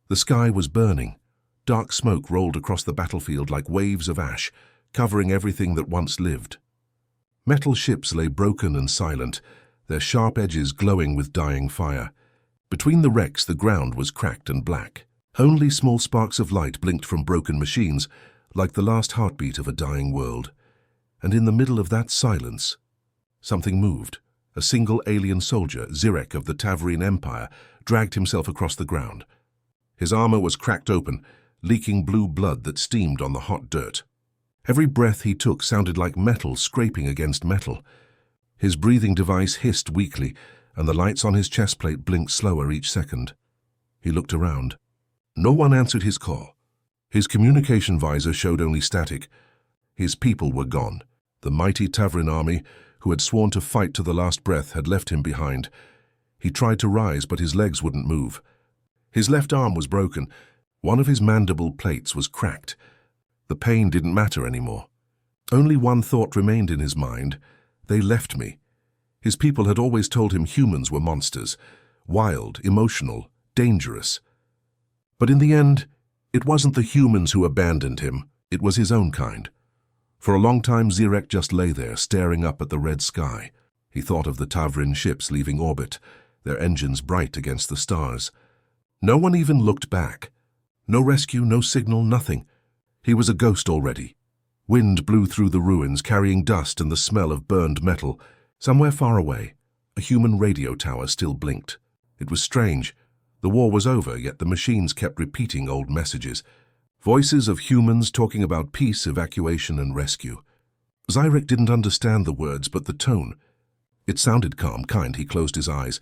The sky was burning. Dark smoke rolled across the battlefield like waves of ash, covering everything that once lived. Metal ships lay broken and silent, their sharp edges glowing with dying fire. Between the wrecks, the ground was cracked and black. Only small sparks of light blinked from broken machines, like the last heartbeat of a dying world. And in the middle of that silence, something moved. A single alien soldier, Zirek of the Tavrine Empire, dragged himself across the ground. His armor was cracked open, leaking blue blood that steamed on the hot dirt. Every breath he took sounded like metal scraping against metal. His breathing device hissed weakly, and the lights on his chest plate blinked slower each second. He looked around. No one answered his call. His communication visor showed only static. His people were gone. The mighty Tavrine army, who had sworn to fight to the last breath, had left him behind. He tried to rise, but his legs wouldn't move. His left arm was broken. One of his mandible plates was cracked. The pain didn't matter anymore. Only one thought remained in his mind. They left me. His people had always told him humans were monsters, wild, emotional, dangerous. But in the end, it wasn't the humans who abandoned him, it was his own kind. For a long time, Zirek just lay there, staring up at the red sky. He thought of the Tavrine ships leaving orbit, their engines bright against the stars. No one even looked back. No rescue, no signal, nothing. He was a ghost already. Wind blew through the ruins, carrying dust and the smell of burned metal. Somewhere far away, a human radio tower still blinked. It was strange. The war was over, yet the machines kept repeating old messages. Voices of humans talking about peace, evacuation, and rescue. Zirek didn't understand the words, but the tone. It sounded calm, kind. He closed his eyes.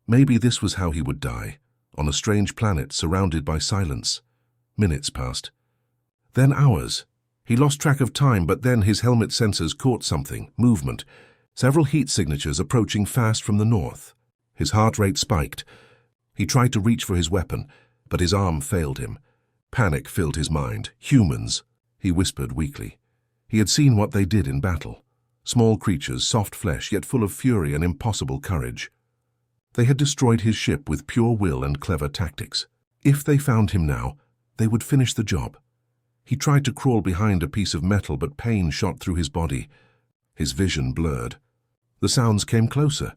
Maybe this was how he would die, on a strange planet surrounded by silence. Minutes passed. Then hours. He lost track of time, but then his helmet sensors caught something, movement. Several heat signatures approaching fast from the north. His heart rate spiked. He tried to reach for his weapon, but his arm failed him. Panic filled his mind. Humans, he whispered weakly. He had seen what they did in battle. Small creatures, soft flesh, yet full of fury and impossible courage. They had destroyed his ship with pure will and clever tactics. If they found him now, they would finish the job. He tried to crawl behind a piece of metal, but pain shot through his body. His vision blurred. The sounds came closer.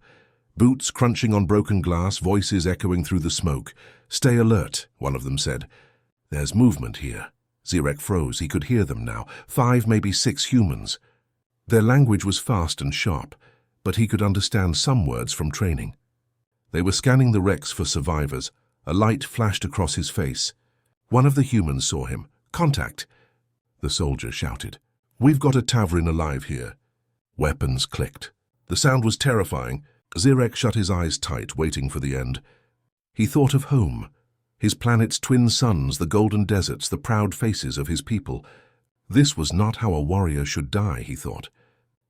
Boots crunching on broken glass, voices echoing through the smoke. "Stay alert," one of them said. "There's movement here." Zirek froze. He could hear them now. 5, maybe 6 humans. Their language was fast and sharp, but he could understand some words from training. They were scanning the wrecks for survivors. A light flashed across his face. One of the humans saw him. "Contact!" The soldier shouted. "We've got a Tavrine alive here." Weapons clicked. The sound was terrifying. Zirek shut his eyes tight, waiting for the end. He thought of home. His planet's twin suns, the golden deserts, the proud faces of his people. This was not how a warrior should die, he thought.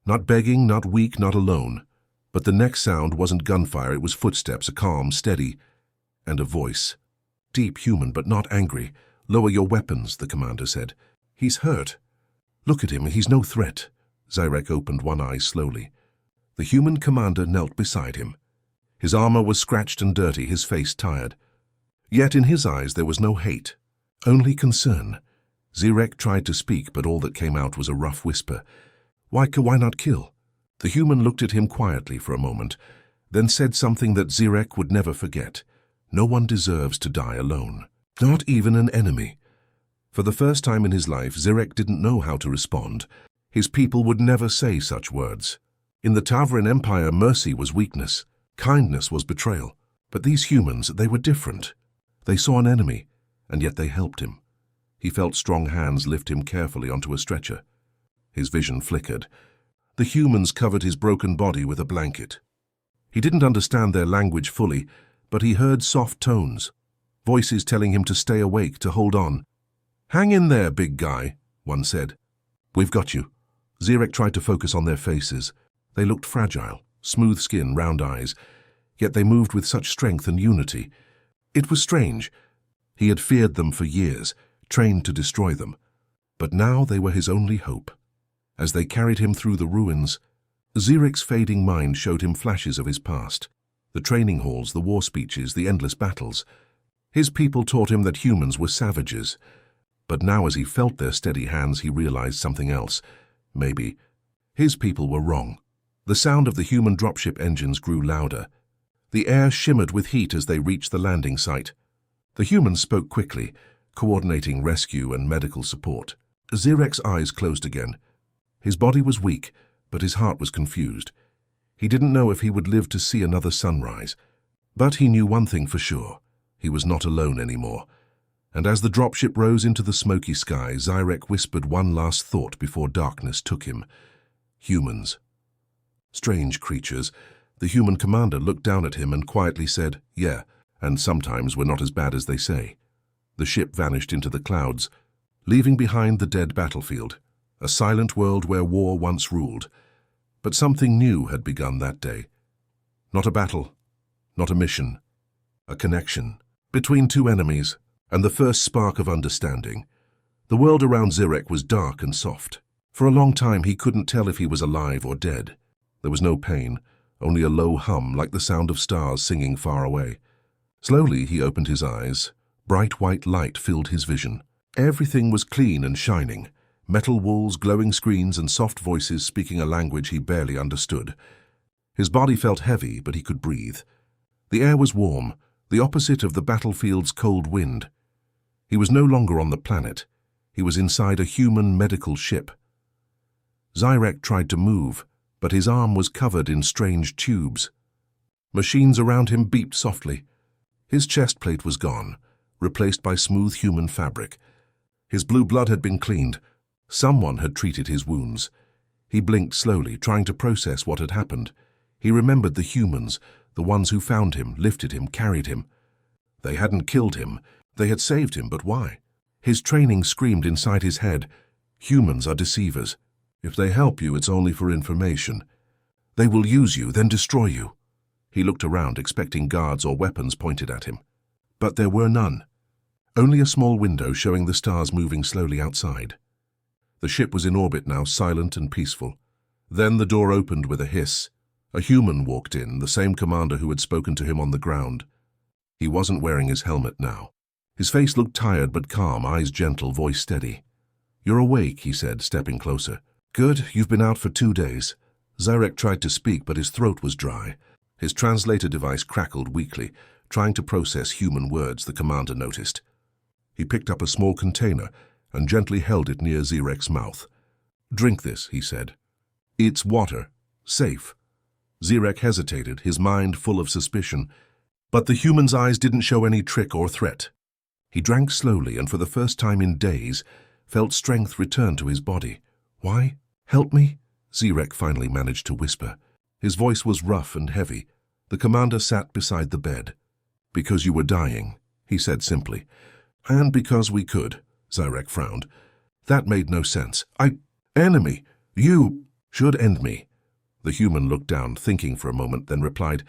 Not begging, not weak, not alone. But the next sound wasn't gunfire, it was footsteps, a calm, steady, and a voice. Deep, human, but not angry. "Lower your weapons," the commander said. "He's hurt." "Look at him, he's no threat." Zirek opened one eye slowly. The human commander knelt beside him. His armor was scratched and dirty, his face tired. Yet in his eyes there was no hate, only concern. Zirek tried to speak, but all that came out was a rough whisper. Why not kill?" The human looked at him quietly for a moment, then said something that Zirek would never forget. "No one deserves to die alone, not even an enemy." For the first time in his life, Zirek didn't know how to respond. His people would never say such words. In the Tavrine Empire, mercy was weakness. Kindness was betrayal. But these humans, they were different. They saw an enemy, and yet they helped him. He felt strong hands lift him carefully onto a stretcher. His vision flickered. The humans covered his broken body with a blanket. He didn't understand their language fully, but he heard soft tones, voices telling him to stay awake, to hold on. "Hang in there, big guy," one said. "We've got you." Zirek tried to focus on their faces. They looked fragile, smooth skin, round eyes, yet they moved with such strength and unity. It was strange. He had feared them for years, trained to destroy them. But now they were his only hope. As they carried him through the ruins, Zirek's fading mind showed him flashes of his past. The training halls, the war speeches, the endless battles. His people taught him that humans were savages. But now as he felt their steady hands, he realized something else. Maybe his people were wrong. The sound of the human dropship engines grew louder. The air shimmered with heat as they reached the landing site. The humans spoke quickly, coordinating rescue and medical support. Zirek's eyes closed again. His body was weak, but his heart was confused. He didn't know if he would live to see another sunrise. But he knew one thing for sure. He was not alone anymore. And as the dropship rose into the smoky sky, Zirek whispered one last thought before darkness took him. Humans. Strange creatures. The human commander looked down at him and quietly said, "Yeah, and sometimes we're not as bad as they say." The ship vanished into the clouds, leaving behind the dead battlefield, a silent world where war once ruled. But something new had begun that day. Not a battle, not a mission, a connection between two enemies, and the first spark of understanding. The world around Zirek was dark and soft. For a long time he couldn't tell if he was alive or dead. There was no pain, only a low hum like the sound of stars singing far away. Slowly he opened his eyes. Bright white light filled his vision. Everything was clean and shining. Metal walls, glowing screens, and soft voices speaking a language he barely understood. His body felt heavy, but he could breathe. The air was warm, the opposite of the battlefield's cold wind. He was no longer on the planet. He was inside a human medical ship. Zirek tried to move, but his arm was covered in strange tubes. Machines around him beeped softly. His chest plate was gone, replaced by smooth human fabric. His blue blood had been cleaned. Someone had treated his wounds. He blinked slowly, trying to process what had happened. He remembered the humans, the ones who found him, lifted him, carried him. They hadn't killed him. They had saved him, but why? His training screamed inside his head. Humans are deceivers. If they help you, it's only for information. They will use you, then destroy you. He looked around, expecting guards or weapons pointed at him. But there were none. Only a small window showing the stars moving slowly outside. The ship was in orbit now, silent and peaceful. Then the door opened with a hiss. A human walked in, the same commander who had spoken to him on the ground. He wasn't wearing his helmet now. His face looked tired but calm, eyes gentle, voice steady. "You're awake," he said, stepping closer. "Good, you've been out for 2 days." Zirek tried to speak, but his throat was dry. His translator device crackled weakly, trying to process human words, the commander noticed. He picked up a small container and gently held it near Zirek's mouth. "Drink this," he said. "It's water. Safe." Zirek hesitated, his mind full of suspicion. But the human's eyes didn't show any trick or threat. He drank slowly and for the first time in days felt strength return to his body. "Why? Help me?" Zirek finally managed to whisper. His voice was rough and heavy. The commander sat beside the bed. "Because you were dying," he said simply. "And because we could," Zirek frowned. "That made no sense. Enemy, you should end me." The human looked down, thinking for a moment, then replied,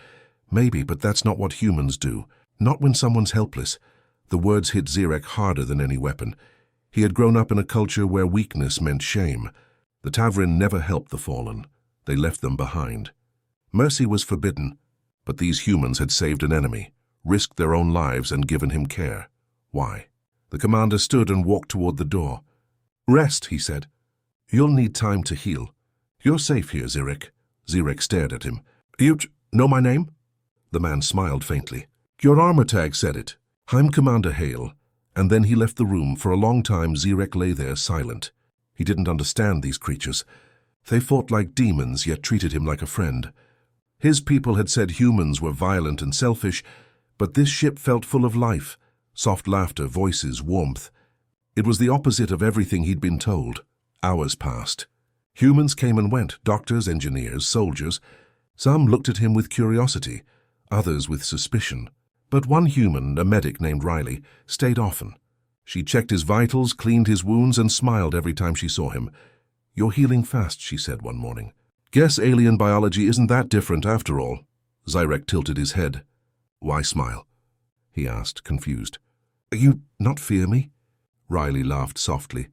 "Maybe, but that's not what humans do. Not when someone's helpless." The words hit Zirek harder than any weapon. He had grown up in a culture where weakness meant shame. The Tavrin never helped the fallen. They left them behind. Mercy was forbidden, but these humans had saved an enemy, risked their own lives, and given him care. Why? The commander stood and walked toward the door. "Rest," he said. "You'll need time to heal. You're safe here, Zirek." Zirek stared at him. "You know my name?" The man smiled faintly. "Your armor tag said it. I'm Commander Hale." And then he left the room. For a long time, Zirek lay there silent. He didn't understand these creatures. They fought like demons, yet treated him like a friend. His people had said humans were violent and selfish, but this ship felt full of life, soft laughter, voices, warmth. It was the opposite of everything he'd been told. Hours passed. Humans came and went, doctors, engineers, soldiers. Some looked at him with curiosity, others with suspicion. But one human, a medic named Riley, stayed often. She checked his vitals, cleaned his wounds, and smiled every time she saw him. "You're healing fast," she said one morning. "Guess alien biology isn't that different after all." Zirek tilted his head. "Why smile?" he asked, confused. "You not fear me?" Riley laughed softly.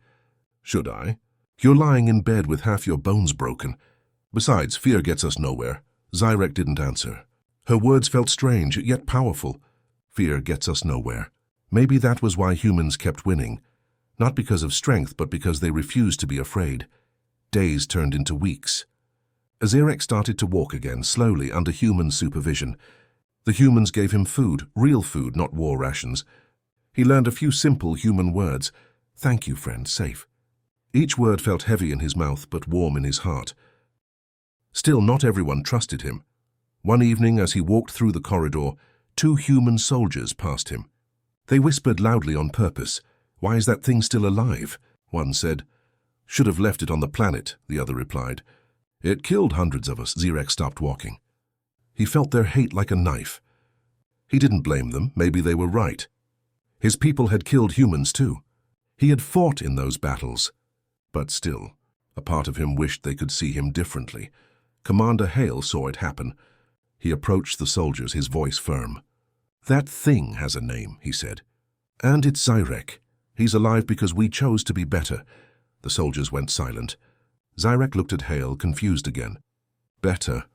"Should I? You're lying in bed with half your bones broken. Besides, fear gets us nowhere." Zirek didn't answer. Her words felt strange, yet powerful. "Fear gets us nowhere." Maybe that was why humans kept winning. Not because of strength, but because they refused to be afraid. Days turned into weeks. Zirek started to walk again, slowly, under human supervision. The humans gave him food, real food, not war rations. He learned a few simple human words. Thank you, friend, safe. Each word felt heavy in his mouth, but warm in his heart. Still, not everyone trusted him. One evening, as he walked through the corridor, 2 human soldiers passed him. They whispered loudly on purpose. Why is that thing still alive? One said. Should have left it on the planet, the other replied. It killed hundreds of us. Zirek stopped walking. He felt their hate like a knife. He didn't blame them. Maybe they were right. His people had killed humans too. He had fought in those battles. But still, a part of him wished they could see him differently. Commander Hale saw it happen. He approached the soldiers, his voice firm. That thing has a name, he said. And it's Zirek. He's alive because we chose to be better. The soldiers went silent. Zirek looked at Hale, confused again. Better?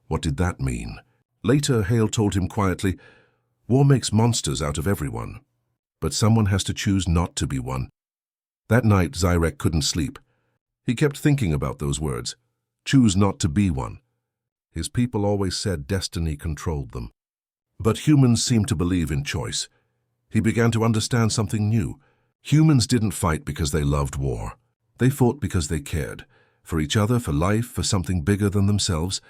What did that mean? Later, Hale told him quietly, war makes monsters out of everyone. But someone has to choose not to be one. That night, Zirek couldn't sleep. He kept thinking about those words. Choose not to be one. His people always said destiny controlled them. But humans seemed to believe in choice. He began to understand something new. Humans didn't fight because they loved war. They fought because they cared. For each other, for life, for something bigger than themselves.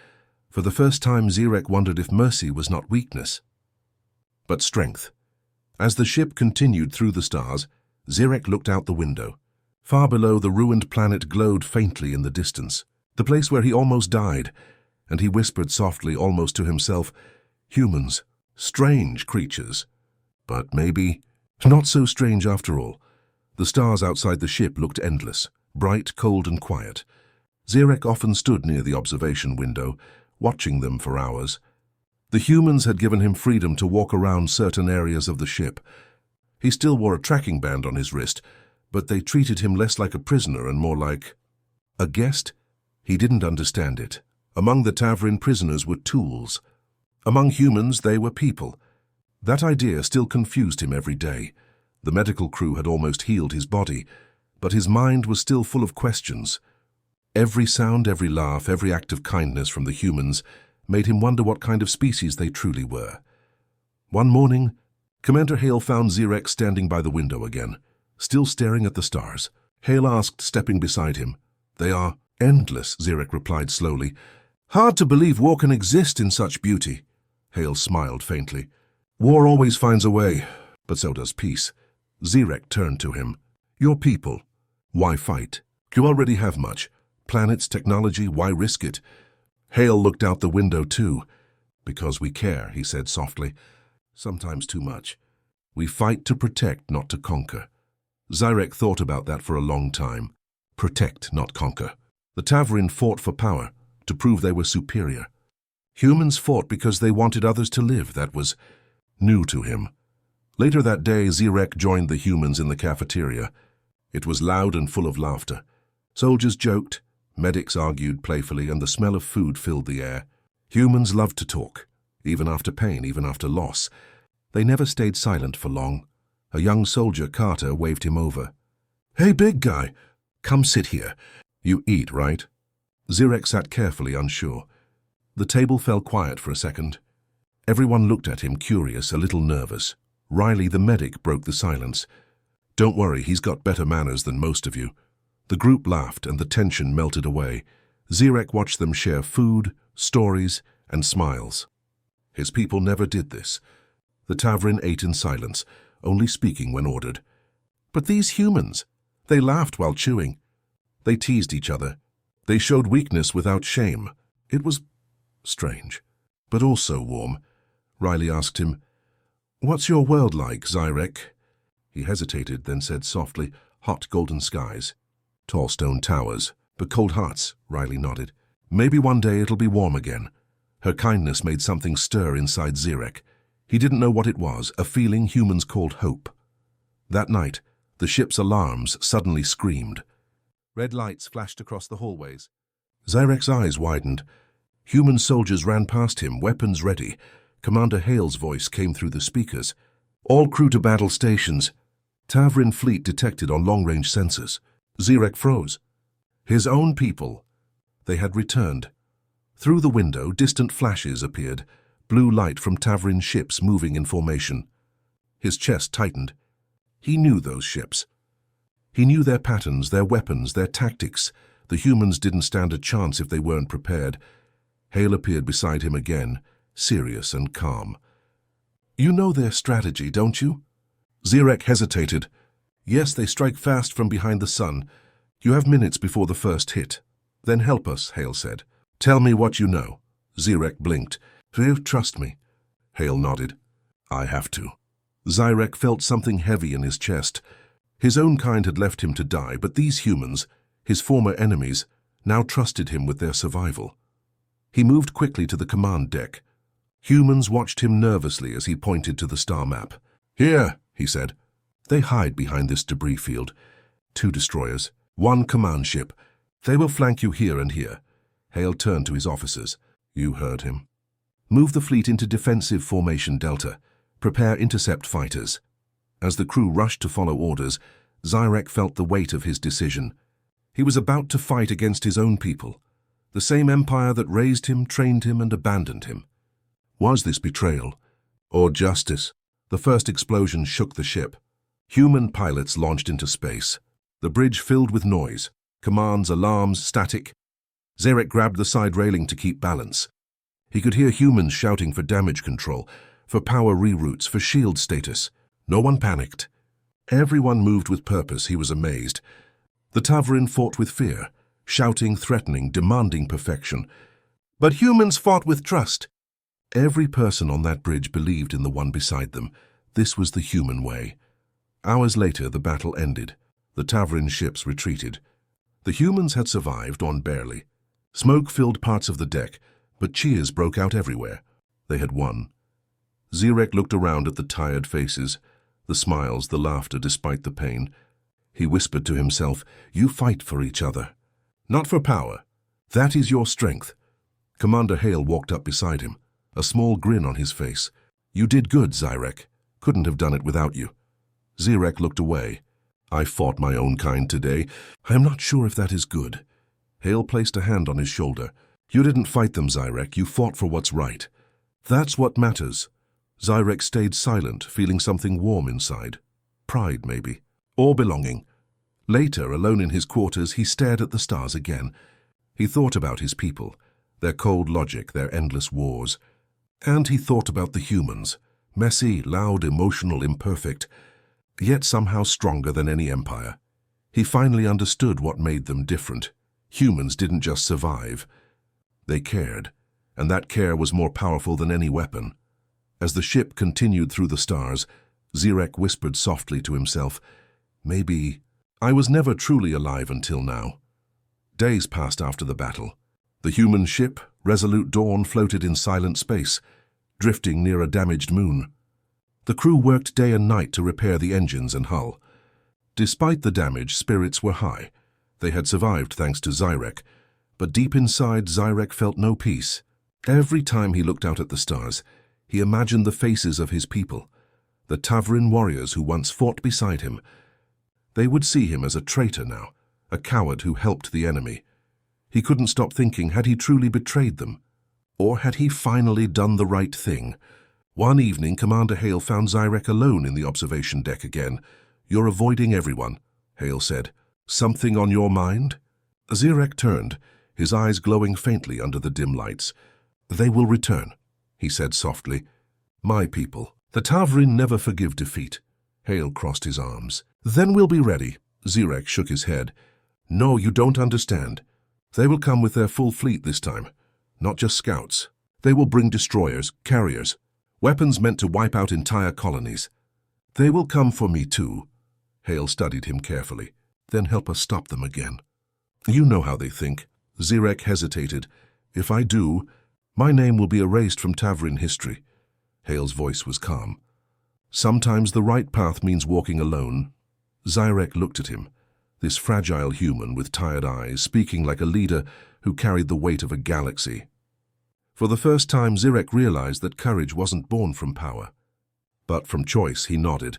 For the first time, Zirek wondered if mercy was not weakness, but strength. As the ship continued through the stars, Zirek looked out the window. Far below, the ruined planet glowed faintly in the distance, the place where he almost died, and he whispered softly, almost to himself, humans, strange creatures. But maybe not so strange after all. The stars outside the ship looked endless, bright, cold, and quiet. Zirek often stood near the observation window, watching them for hours. The humans had given him freedom to walk around certain areas of the ship. He still wore a tracking band on his wrist, but they treated him less like a prisoner and more like a guest. He didn't understand it. Among the Tavrin, prisoners were tools. Among humans, they were people. That idea still confused him every day. The medical crew had almost healed his body, but his mind was still full of questions. Every sound, every laugh, every act of kindness from the humans made him wonder what kind of species they truly were. One morning, Commander Hale found Zirek standing by the window again, still staring at the stars. Hale asked, stepping beside him. They are endless, Zirek replied slowly. Hard to believe war can exist in such beauty. Hale smiled faintly. War always finds a way, but so does peace. Zirek turned to him. Your people. Why fight? You already have much. Planets, technology, why risk it? Hale looked out the window too. Because we care, he said softly. Sometimes too much. We fight to protect, not to conquer. Zirek thought about that for a long time. Protect, not conquer. The Tavrin fought for power, to prove they were superior. Humans fought because they wanted others to live. That was new to him. Later that day, Zirek joined the humans in the cafeteria. It was loud and full of laughter. Soldiers joked, medics argued playfully, and the smell of food filled the air. Humans loved to talk, even after pain, even after loss. They never stayed silent for long. A young soldier, Carter, waved him over. Hey, big guy, come sit here. You eat, right? Zirek sat carefully, unsure. The table fell quiet for a second. Everyone looked at him, curious, a little nervous. Riley, the medic, broke the silence. Don't worry, he's got better manners than most of you. The group laughed and the tension melted away. Zirek watched them share food, stories, and smiles. His people never did this. The Tavrin ate in silence, only speaking when ordered. But these humans, they laughed while chewing. They teased each other. They showed weakness without shame. It was strange, but also warm. Riley asked him, What's your world like, Zirek? He hesitated, then said softly, Hot golden skies. Tall stone towers, but cold hearts, Riley nodded. Maybe one day it'll be warm again. Her kindness made something stir inside Zirek. He didn't know what it was, a feeling humans called hope. That night, the ship's alarms suddenly screamed. Red lights flashed across the hallways. Zirek's eyes widened. Human soldiers ran past him, weapons ready. Commander Hale's voice came through the speakers. All crew to battle stations. Tavrin fleet detected on long-range sensors. Zirek froze. His own people. They had returned. Through the window, distant flashes appeared, blue light from Tavrin's ships moving in formation. His chest tightened. He knew those ships. He knew their patterns, their weapons, their tactics. The humans didn't stand a chance if they weren't prepared. Hale appeared beside him again, serious and calm. "You know their strategy, don't you?" Zirek hesitated. "Yes, they strike fast from behind the sun. You have minutes before the first hit." "Then help us," Hale said. "Tell me what you know." Zirek blinked. "Do you trust me?" Hale nodded. "I have to." Zirek felt something heavy in his chest. His own kind had left him to die, but these humans, his former enemies, now trusted him with their survival. He moved quickly to the command deck. Humans watched him nervously as he pointed to the star map. "Here," he said. "They hide behind this debris field. 2 destroyers, 1 command ship. They will flank you here and here." Hale turned to his officers. "You heard him. Move the fleet into defensive formation Delta. Prepare intercept fighters." As the crew rushed to follow orders, Zirek felt the weight of his decision. He was about to fight against his own people, the same empire that raised him, trained him, and abandoned him. Was this betrayal or justice? The first explosion shook the ship. Human pilots launched into space. The bridge filled with noise, commands, alarms, static. Zirek grabbed the side railing to keep balance. He could hear humans shouting for damage control, for power reroutes, for shield status. No one panicked. Everyone moved with purpose. He was amazed. The Tavrin fought with fear, shouting, threatening, demanding perfection. But humans fought with trust. Every person on that bridge believed in the one beside them. This was the human way. Hours later, the battle ended. The Tavrin ships retreated. The humans had survived on barely. Smoke filled parts of the deck, but cheers broke out everywhere. They had won. Zirek looked around at the tired faces, the smiles, the laughter despite the pain. He whispered to himself, "You fight for each other. Not for power. That is your strength." Commander Hale walked up beside him, a small grin on his face. "You did good, Zirek. Couldn't have done it without you." Zirek looked away. "I fought my own kind today. I am not sure if that is good." Hale placed a hand on his shoulder. "You didn't fight them, Zirek. You fought for what's right. That's what matters." Zirek stayed silent, feeling something warm inside. Pride, maybe. Or belonging. Later, alone in his quarters, he stared at the stars again. He thought about his people, their cold logic, their endless wars. And he thought about the humans. Messy, loud, emotional, imperfect, yet somehow stronger than any empire. He finally understood what made them different. Humans didn't just survive. They cared, and that care was more powerful than any weapon. As the ship continued through the stars, Zirek whispered softly to himself, "Maybe I was never truly alive until now." Days passed after the battle. The human ship, Resolute Dawn, floated in silent space, drifting near a damaged moon. The crew worked day and night to repair the engines and hull. Despite the damage, spirits were high. They had survived thanks to Zirek, but deep inside, Zirek felt no peace. Every time he looked out at the stars, he imagined the faces of his people, the Tavrin warriors who once fought beside him. They would see him as a traitor now, a coward who helped the enemy. He couldn't stop thinking, had he truly betrayed them? Or had he finally done the right thing? One evening, Commander Hale found Zirek alone in the observation deck again. "You're avoiding everyone," Hale said. "Something on your mind?" Zirek turned, his eyes glowing faintly under the dim lights. "They will return," he said softly. "My people. The Tavrin never forgive defeat." Hale crossed his arms. "Then we'll be ready." Zirek shook his head. "No, you don't understand. They will come with their full fleet this time, not just scouts. They will bring destroyers, carriers, weapons meant to wipe out entire colonies. They will come for me too." Hale studied him carefully. "Then help us stop them again." "You know how they think." Zirek hesitated. "If I do, my name will be erased from Tavrin history." Hale's voice was calm. "Sometimes the right path means walking alone." Zirek looked at him, this fragile human with tired eyes, speaking like a leader who carried the weight of a galaxy. For the first time, Zirek realized that courage wasn't born from power. But from choice, he nodded.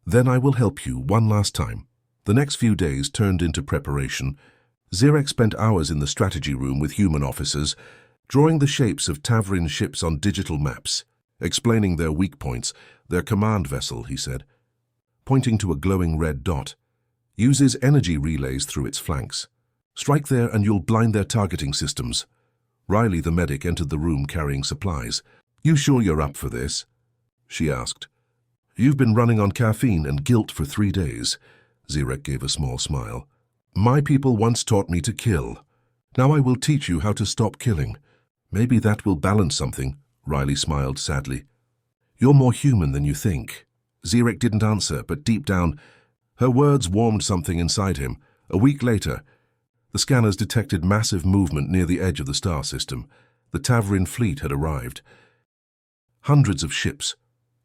Then I will help you one last time. The next few days turned into preparation. Zirek spent hours in the strategy room with human officers, drawing the shapes of Tavrin ships on digital maps, explaining their weak points. Their command vessel, he said, pointing to a glowing red dot, uses energy relays through its flanks. Strike there and you'll blind their targeting systems. Riley, the medic, entered the room carrying supplies. You sure you're up for this? She asked. You've been running on caffeine and guilt for 3 days. Zirek gave a small smile. My people once taught me to kill. Now I will teach you how to stop killing. Maybe that will balance something. Riley smiled sadly. You're more human than you think. Zirek didn't answer, but deep down, her words warmed something inside him. A week later, the scanners detected massive movement near the edge of the star system. The Tavrin fleet had arrived. Hundreds of ships,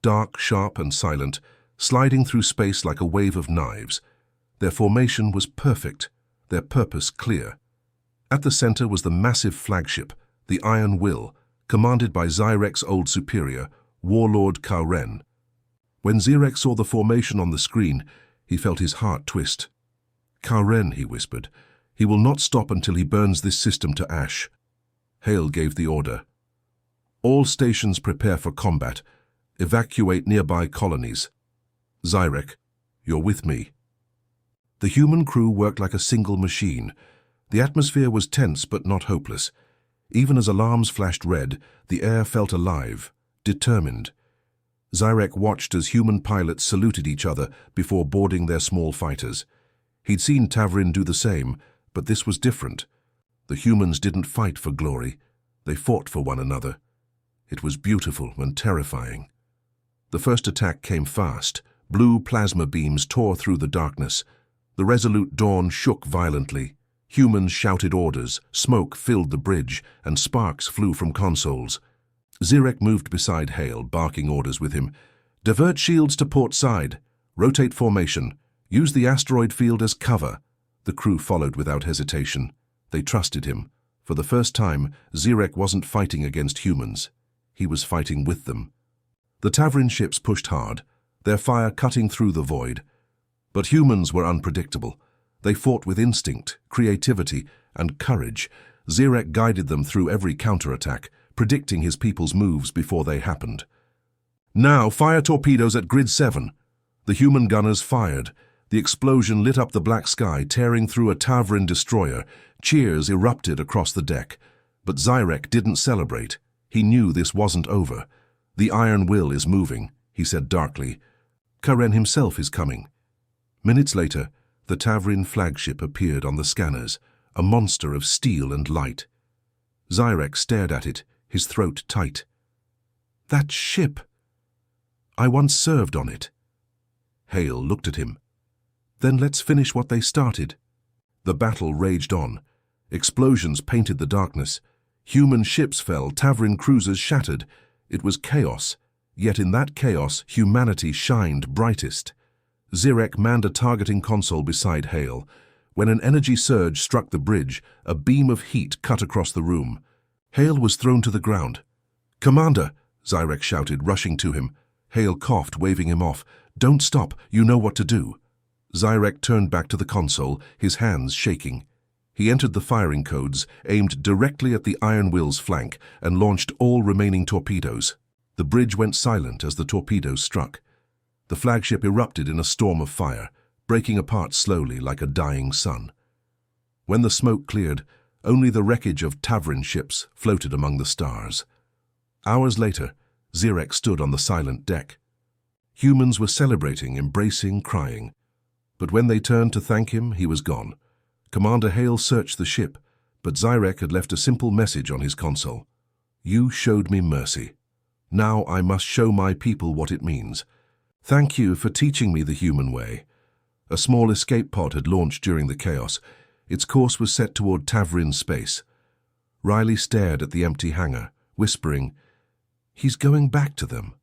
dark, sharp, and silent, sliding through space like a wave of knives. Their formation was perfect, their purpose clear. At the center was the massive flagship, the Iron Will, commanded by Zyrek's old superior, Warlord Karen. When Zirek saw the formation on the screen, he felt his heart twist. Karen, he whispered, he will not stop until he burns this system to ash. Hale gave the order. All stations prepare for combat. Evacuate nearby colonies. Zyrek, you're with me. The human crew worked like a single machine. The atmosphere was tense but not hopeless. Even as alarms flashed red, the air felt alive, determined. Zyrek watched as human pilots saluted each other before boarding their small fighters. He'd seen Tavrin do the same, but this was different. The humans didn't fight for glory. They fought for one another. It was beautiful and terrifying. The first attack came fast. Blue plasma beams tore through the darkness. The resolute dawn shook violently. Humans shouted orders, smoke filled the bridge, and sparks flew from consoles. Zirek moved beside Hale, barking orders with him. Divert shields to port side. Rotate formation. Use the asteroid field as cover. The crew followed without hesitation. They trusted him. For the first time, Zirek wasn't fighting against humans. He was fighting with them. The Tavrin ships pushed hard, their fire cutting through the void. But humans were unpredictable. They fought with instinct, creativity, and courage. Zirek guided them through every counterattack, predicting his people's moves before they happened. Now fire torpedoes at Grid 7. The human gunners fired. The explosion lit up the black sky, tearing through a Tavrin destroyer. Cheers erupted across the deck. But Zyrek didn't celebrate. He knew this wasn't over. The Iron Will is moving, he said darkly. Karen himself is coming. Minutes later, the Tavrin flagship appeared on the scanners, a monster of steel and light. Zyrek stared at it, his throat tight. That ship! I once served on it. Hale looked at him. Then let's finish what they started. The battle raged on. Explosions painted the darkness. Human ships fell, Tavrin cruisers shattered. It was chaos, yet in that chaos, humanity shined brightest. Zirek manned a targeting console beside Hale. When an energy surge struck the bridge, a beam of heat cut across the room. Hale was thrown to the ground. Commander, Zyrek shouted, rushing to him. Hale coughed, waving him off. Don't stop, you know what to do. Zyrek turned back to the console, his hands shaking. He entered the firing codes, aimed directly at the Iron Will's flank, and launched all remaining torpedoes. The bridge went silent as the torpedoes struck. The flagship erupted in a storm of fire, breaking apart slowly like a dying sun. When the smoke cleared, only the wreckage of Tavrin ships floated among the stars. Hours later, Zirek stood on the silent deck. Humans were celebrating, embracing, crying. But when they turned to thank him, he was gone. Commander Hale searched the ship, but Zyrek had left a simple message on his console. You showed me mercy. Now I must show my people what it means. Thank you for teaching me the human way. A small escape pod had launched during the chaos. Its course was set toward Tavrin space. Riley stared at the empty hangar, whispering, He's going back to them.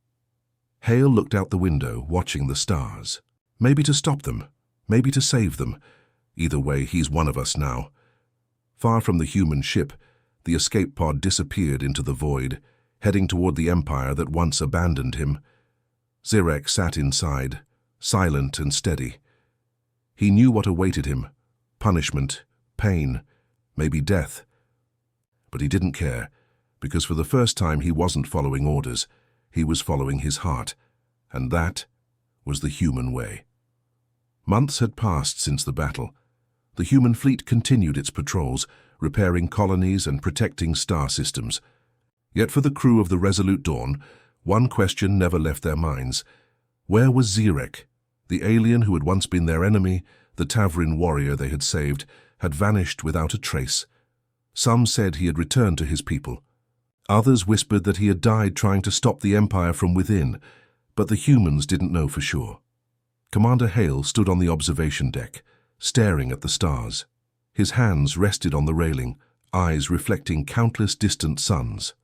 Hale looked out the window, watching the stars. Maybe to stop them, maybe to save them. Either way, he's one of us now. Far from the human ship, the escape pod disappeared into the void, heading toward the empire that once abandoned him. Zirek sat inside, silent and steady. He knew what awaited him: punishment, pain, maybe death. But he didn't care, because for the first time he wasn't following orders. He was following his heart, and that was the human way. Months had passed since the battle. The human fleet continued its patrols, repairing colonies and protecting star systems. Yet for the crew of the Resolute Dawn, one question never left their minds. Where was Zirek? The alien who had once been their enemy, the Tavrin warrior they had saved, had vanished without a trace. Some said he had returned to his people. Others whispered that he had died trying to stop the Empire from within, but the humans didn't know for sure. Commander Hale stood on the observation deck, staring at the stars. His hands rested on the railing, eyes reflecting countless distant suns.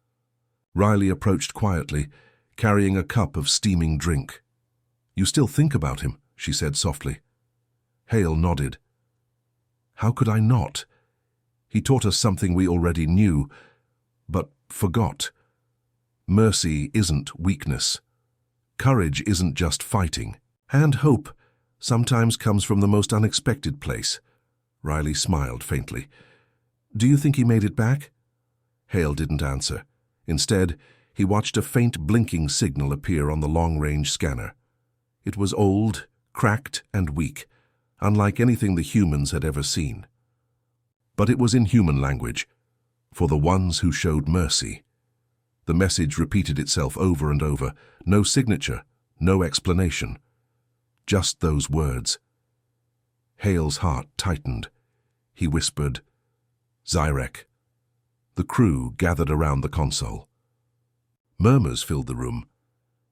Riley approached quietly, carrying a cup of steaming drink. "You still think about him?" she said softly. Hale nodded. "How could I not? He taught us something we already knew, but forgot. Mercy isn't weakness. Courage isn't just fighting. And hope sometimes comes from the most unexpected place." Riley smiled faintly. "Do you think he made it back?" Hale didn't answer. Instead, he watched a faint blinking signal appear on the long-range scanner. It was old, cracked, and weak, unlike anything the humans had ever seen. But it was in human language, for the ones who showed mercy. The message repeated itself over and over, no signature, no explanation. Just those words. Hale's heart tightened. He whispered, "Zirek." The crew gathered around the console. Murmurs filled the room.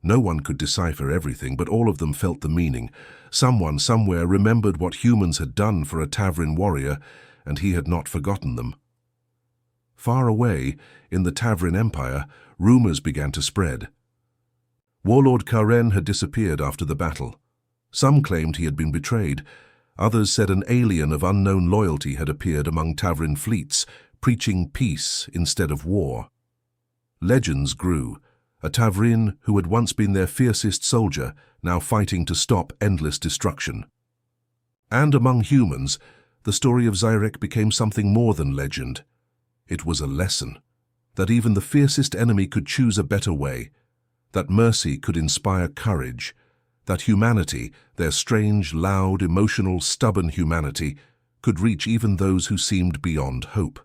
No one could decipher everything, but all of them felt the meaning. Someone somewhere remembered what humans had done for a Tavrin warrior, and he had not forgotten them. Far away, in the Tavrin Empire, rumors began to spread. Warlord Karen had disappeared after the battle. Some claimed he had been betrayed. Others said an alien of unknown loyalty had appeared among Tavrin fleets, preaching peace instead of war. Legends grew. A Tavrin who had once been their fiercest soldier, now fighting to stop endless destruction. And among humans, the story of Zirek became something more than legend. It was a lesson, that even the fiercest enemy could choose a better way, that mercy could inspire courage, that humanity, their strange, loud, emotional, stubborn humanity, could reach even those who seemed beyond hope.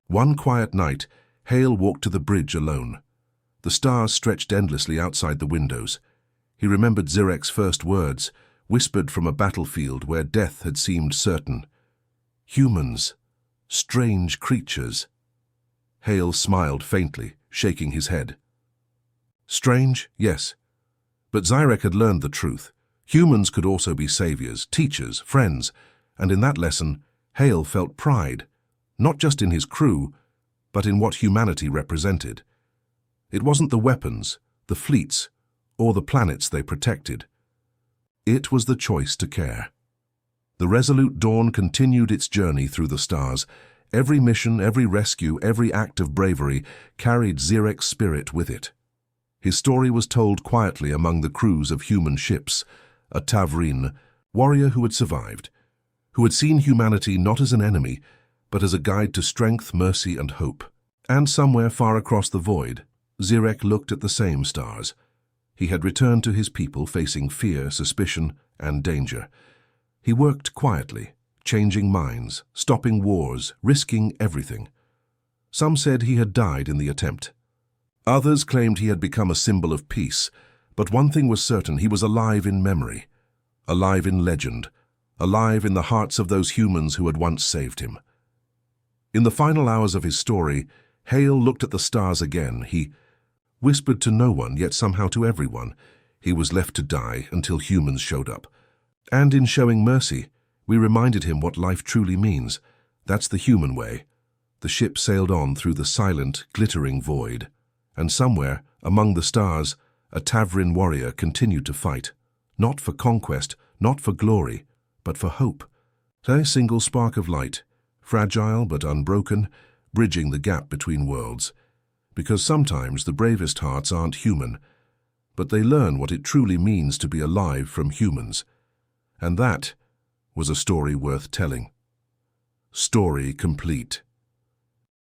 One quiet night, Hale walked to the bridge alone. The stars stretched endlessly outside the windows. He remembered Zirek's first words, whispered from a battlefield where death had seemed certain. Humans, strange creatures. Hale smiled faintly, shaking his head. Strange, yes. But Zirek had learned the truth. Humans could also be saviors, teachers, friends, and in that lesson, Hale felt pride, not just in his crew, but in what humanity represented. It wasn't the weapons, the fleets, or the planets they protected. It was the choice to care. The Resolute Dawn continued its journey through the stars. Every mission, every rescue, every act of bravery carried Zirek's spirit with it. His story was told quietly among the crews of human ships, a Tavrin, warrior who had survived, who had seen humanity not as an enemy, but as a guide to strength, mercy, and hope. And somewhere far across the void, Zirek looked at the same stars. He had returned to his people facing fear, suspicion, and danger. He worked quietly, changing minds, stopping wars, risking everything. Some said he had died in the attempt. Others claimed he had become a symbol of peace, but one thing was certain: he was alive in memory, alive in legend, alive in the hearts of those humans who had once saved him. In the final hours of his story, Hale looked at the stars again. He whispered to no one, yet somehow to everyone. He was left to die until humans showed up. And in showing mercy, we reminded him what life truly means. That's the human way. The ship sailed on through the silent, glittering void. And somewhere, among the stars, a Tavrin warrior continued to fight. Not for conquest, not for glory, but for hope. A single spark of light, fragile but unbroken, bridging the gap between worlds. Because sometimes the bravest hearts aren't human. but they learn what it truly means to be alive from humans. And that was a story worth telling. Story complete.